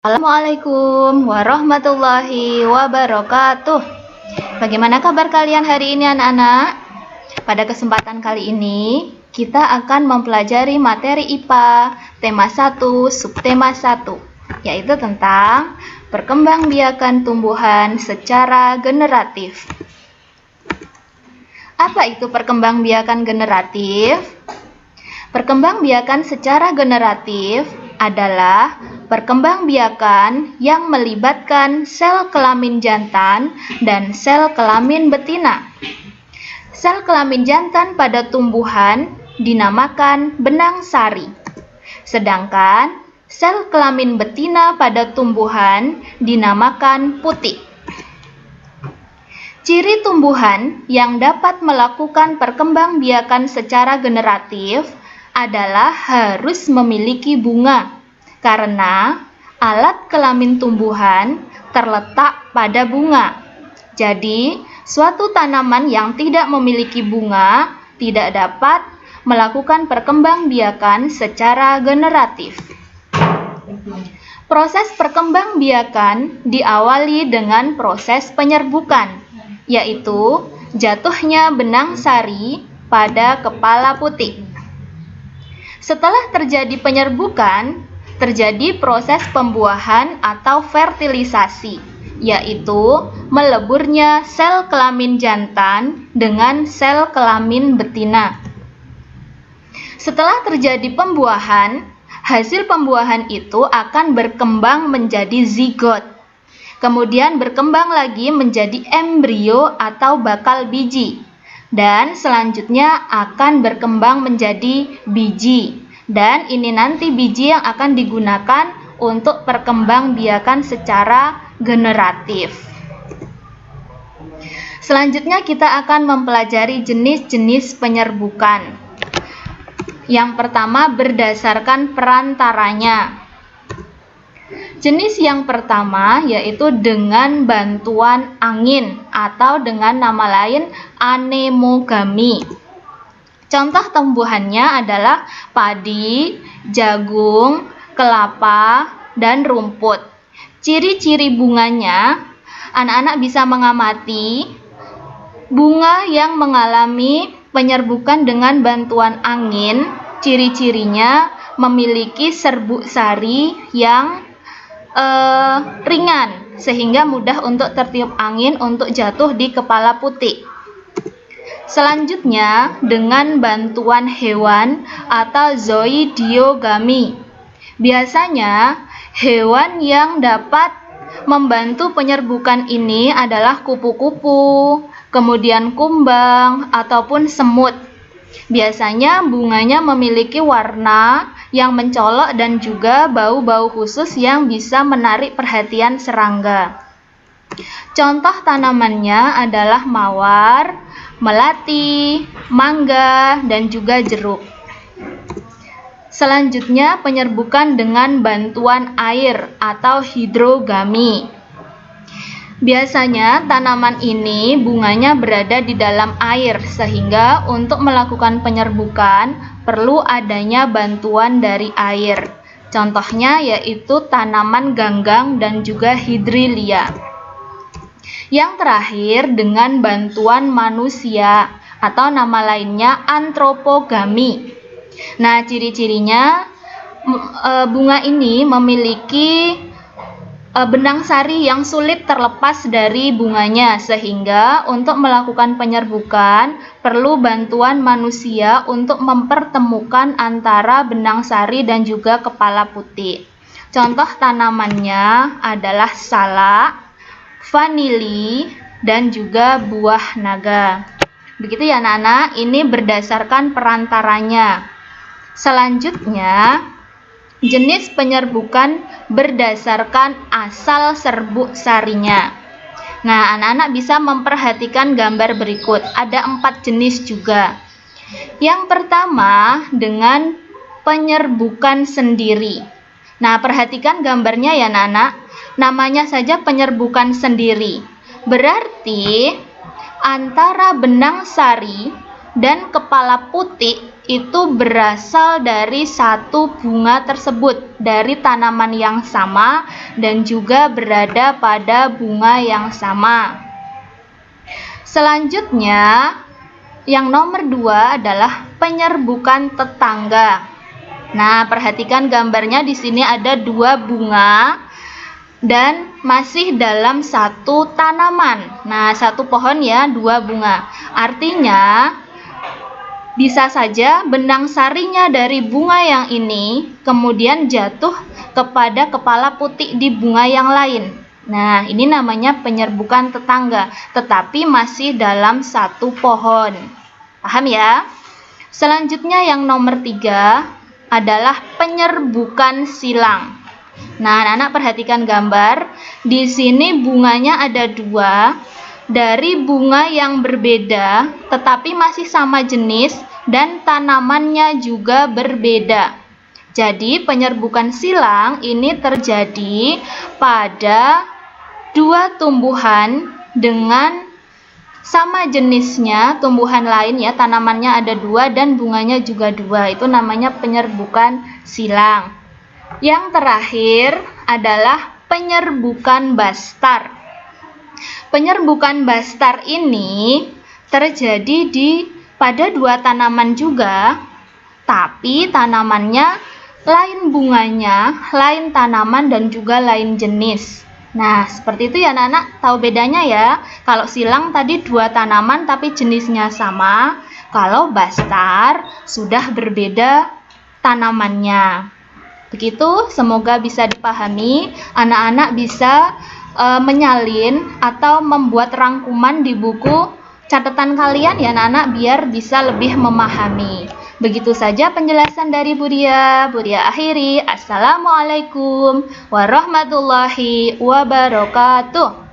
Assalamualaikum warahmatullahi wabarakatuh. Bagaimana kabar kalian hari ini anak-anak? Pada kesempatan kali ini kita akan mempelajari materi IPA tema 1 subtema 1, yaitu tentang perkembangbiakan tumbuhan secara generatif. Apa itu perkembangbiakan generatif? Perkembangbiakan secara generatif adalah perkembangbiakan yang melibatkan sel kelamin jantan dan sel kelamin betina. Sel kelamin jantan pada tumbuhan dinamakan benang sari, sedangkan sel kelamin betina pada tumbuhan dinamakan putik. Ciri tumbuhan yang dapat melakukan perkembangbiakan secara generatif adalah harus memiliki bunga, karena alat kelamin tumbuhan terletak pada bunga. Jadi, suatu tanaman yang tidak memiliki bunga tidak dapat melakukan perkembangbiakan secara generatif. Proses perkembangbiakan diawali dengan proses penyerbukan, yaitu jatuhnya benang sari pada kepala putik. Setelah terjadi penyerbukan, terjadi proses pembuahan atau fertilisasi, yaitu meleburnya sel kelamin jantan dengan sel kelamin betina. Setelah terjadi pembuahan, hasil pembuahan itu akan berkembang menjadi zigot, kemudian berkembang lagi menjadi embrio atau bakal biji, dan selanjutnya akan berkembang menjadi biji. Dan ini nanti biji yang akan digunakan untuk perkembangbiakan secara generatif. Selanjutnya kita akan mempelajari jenis-jenis penyerbukan. Yang pertama berdasarkan perantaranya. Jenis yang pertama yaitu dengan bantuan angin atau dengan nama lain anemogami. Contoh tumbuhannya adalah padi, jagung, kelapa, dan rumput. Ciri-ciri bunganya, anak-anak bisa mengamati bunga yang mengalami penyerbukan dengan bantuan angin. Ciri-cirinya memiliki serbuk sari yang ringan, sehingga mudah untuk tertiup angin untuk jatuh di kepala putik. Selanjutnya, dengan bantuan hewan atau zoidiogami. Biasanya, hewan yang dapat membantu penyerbukan ini adalah kupu-kupu, kemudian kumbang, ataupun semut. Biasanya bunganya memiliki warna yang mencolok dan juga bau-bau khusus yang bisa menarik perhatian serangga. Contoh tanamannya adalah mawar, melati, mangga, dan juga jeruk. Selanjutnya penyerbukan dengan bantuan air atau hidrogami. Biasanya tanaman ini bunganya berada di dalam air, sehingga untuk melakukan penyerbukan perlu adanya bantuan dari air. Contohnya yaitu tanaman ganggang dan juga hidrilia. Yang terakhir dengan bantuan manusia atau nama lainnya antropogami. Nah, ciri-cirinya bunga ini memiliki benang sari yang sulit terlepas dari bunganya, sehingga untuk melakukan penyerbukan perlu bantuan manusia untuk mempertemukan antara benang sari dan juga kepala putik. Contoh tanamannya adalah salak, vanili, dan juga buah naga. Begitu ya anak-anak, ini berdasarkan perantaranya. Selanjutnya, jenis penyerbukan berdasarkan asal serbuk sarinya. Nah, anak-anak bisa memperhatikan gambar berikut. Ada 4 jenis juga. Yang pertama, dengan penyerbukan sendiri. Nah, perhatikan gambarnya ya anak-anak. Namanya saja penyerbukan sendiri. Berarti antara benang sari dan kepala putik itu berasal dari satu bunga tersebut, dari tanaman yang sama dan juga berada pada bunga yang sama. Selanjutnya, yang nomor 2 adalah penyerbukan tetangga. Nah, perhatikan gambarnya di sini ada 2 bunga dan masih dalam satu tanaman. Nah, satu pohon ya, 2 bunga. Artinya, bisa saja benang sarinya dari bunga yang ini kemudian jatuh kepada kepala putik di bunga yang lain. Nah, ini namanya penyerbukan tetangga, tetapi masih dalam satu pohon. Paham ya? Selanjutnya yang nomor 3 adalah penyerbukan silang. Nah, anak-anak perhatikan gambar. Di sini bunganya ada 2 dari bunga yang berbeda, tetapi masih sama jenis dan tanamannya juga berbeda. Jadi, penyerbukan silang ini terjadi pada 2 tumbuhan dengan sama jenisnya, tumbuhan lain ya, tanamannya ada 2 dan bunganya juga 2. Itu namanya penyerbukan silang. Yang terakhir adalah penyerbukan bastar. Penyerbukan bastar ini terjadi pada 2 tanaman juga, tapi tanamannya lain bunganya, lain tanaman dan juga lain jenis. Nah, seperti itu ya anak-anak, tahu bedanya ya. Kalau silang tadi 2 tanaman tapi jenisnya sama, kalau bastar sudah berbeda tanamannya. Begitu, semoga bisa dipahami. Anak-anak bisa menyalin atau membuat rangkuman di buku catatan kalian ya anak-anak, biar bisa lebih memahami. Begitu saja penjelasan dari Budia. Budia akhiri. Assalamualaikum warahmatullahi wabarakatuh.